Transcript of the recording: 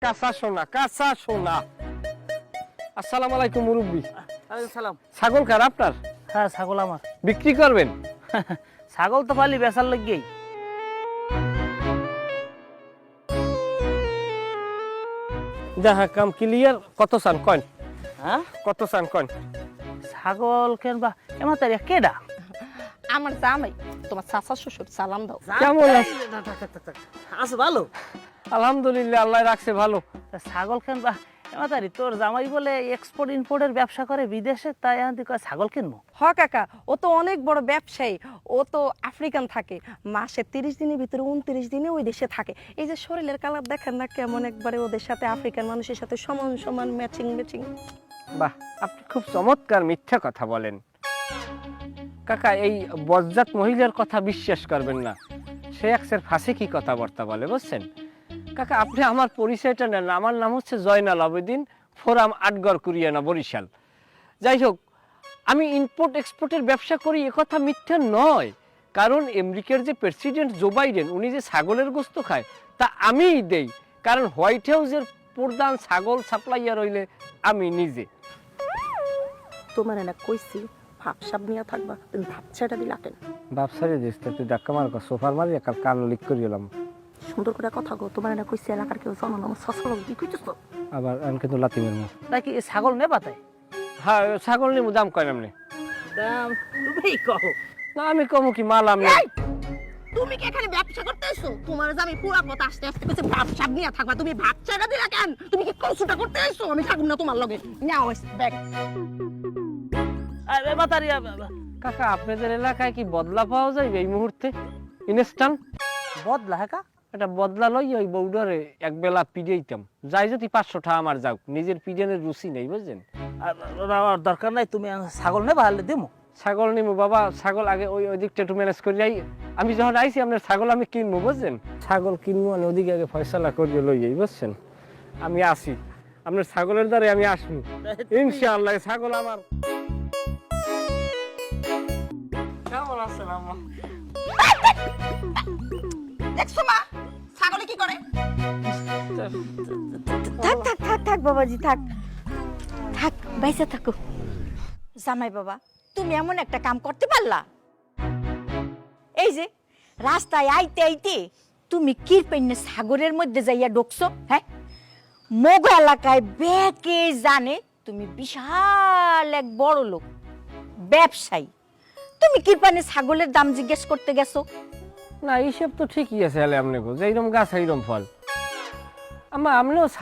কাঁচা সোনা। আসসালামু আলাইকুম মুরব্বি। সালাম। ছাগল কার আপনার? হ্যাঁ, ছাগল আমার। বিক্রি করবেন? ছাগল তো পালি বেচার লাগেই। দেখা কাম ক্লিয়ার। কত চান কন? হ্যাঁ, কত চান কন? ছাগল কেন বা এমন তারিখ কেডা? আমার জামাই, তোমার চাচা শ্বশুর, সালাম দাও। কেমন আছে? আছে ভালো। আলহামদুলিল্লাহ, আল্লাহ রাখছে ভালো। তা ছাগল কেন বা এমন তারি তোর জামাই বলে এক্সপোর্ট ইম্পোর্টের ব্যবসা করে বিদেশে, তাই আমি কয় ছাগল কিনবো। হ কাকা, ও তো অনেক বড় ব্যবসায়ী। ও তো আফ্রিকান থাকে, মাসে 30 দিনের ভিতরে 29 দিনে ওই দেশে থাকে। এই যে শরীরের কালার দেখেন না কেমন, একবারে ওদের সাথে আফ্রিকান মানুষের সাথে সমান সমান ম্যাচিং। বাহ, আপনি খুব চমৎকার মিথ্যা কথা বলেন কাকা। এই বজ্জাত মহিলার কথা বিশ্বাস করবেন না, সে একসের ফাঁসে কি কথাবার্তা বলে বুঝছেন কাকা। আপনি আমার পরিচয়টা নেন। আমার নাম হচ্ছে জয়নাল আবেদিন, ফোরাম আটগড় কুরিয়ানা, বরিশাল। যাই হোক, আমি ইম্পোর্ট এক্সপোর্টের ব্যবসা করি একথা মিথ্যা নয়। কারণ আমেরিকার যে প্রেসিডেন্ট জো বাইডেন, উনি যে ছাগলের গোস্ত খায় তা আমিই দেই। কারণ হোয়াইট হাউসের প্রধান ছাগল সাপ্লাইয়ার হইলে আমি নিজে। তোমার না কইছি ভাবসাব নিয়ে থাকবা, তুমি ভাবছাটা দিলা কেন? ব্যবসায়ী দিস তুই ধাক্কা মার সোফার মারি একাল কান লিক করে এলাম। সুন্দর করে কথা গো, তোমার না কইছি এলাকার কেউ জানো না, সসল কি কইতেছ? আবার আমি কিন্তু লাতিমের মুখ। তাই কি ছাগল নেবা তাই? হ্যাঁ, ছাগল নিমু, দাম কয় নামনে? দাম তুমি কও। না, আমি কমু কি মাল আমি। তুমি কি এখানে ব্যবসা করতে এসো? তোমার যে আমি পুরা কথা আস্তে আস্তে কইছে ভাবসাব নিয়ে থাকবা, তুমি ভাবছাটা দিলা কেন? তুমি কি কৌশুটা করতে এসো? আমি থাকুম না তোমার লগে। নাও ব্যাগ। আরে বাতারি কাকা, আপনাদের এলাকায় কি বদলা পাওয়া যাবে এই মুহূর্তে? ইনস্ট্যান্ট বদলা হ্যাঁ কা? এটা বদলা লই, ওই বউডারে এক বেলা পিড়াইতাম। যাই যদি 500 টাকা আমার যাও, নিজের পিড়ানোর রুচি নেই বুঝছেন। আমার দরকার নাই, তুমি ছাগল নেবা হলে দিমু। ছাগল নিবো বাবা, ছাগল আগে ওই দিকটা একটু ম্যানেজ করি। আমি যখন আইছি আপনার ছাগল আমি কিনবো বুঝছেন। ছাগল কিনবো আমি ওদিকে আগে ফয়সালা করিয়ে লই যাই বুঝছেন। আমি আসি আপনার ছাগলের দ্বারে, আমি আসবো ইনশাআল্লাহ। ছাগল আমার। কেমন আছেন আম্মা? দেখছো মা ছাগলে কি করে? থাক থাক থাক থাক বাবাজি, থাক থাক, বাইসা থাকো। জামাই বাবা, তুমি এমন একটা কাম করতে পারলা। এই যে রাস্তায় আইতে আইতে তুমি কিরপেন্নে সাগরের মধ্যে যাইয়া ঢুকছো। হ্যাঁ, মোগ এলাকায় বেকে জানে তুমি বিশাল এক বড় লোক, ব্যবসায়ী। তুমি কিরপানে ছাগলের দাম জিজ্ঞেস করতে গেছো? না, এইসব তো ঠিকই আছে। আপনি যেরকম গাছ এইরকম ফল। আম্মা, আপনিও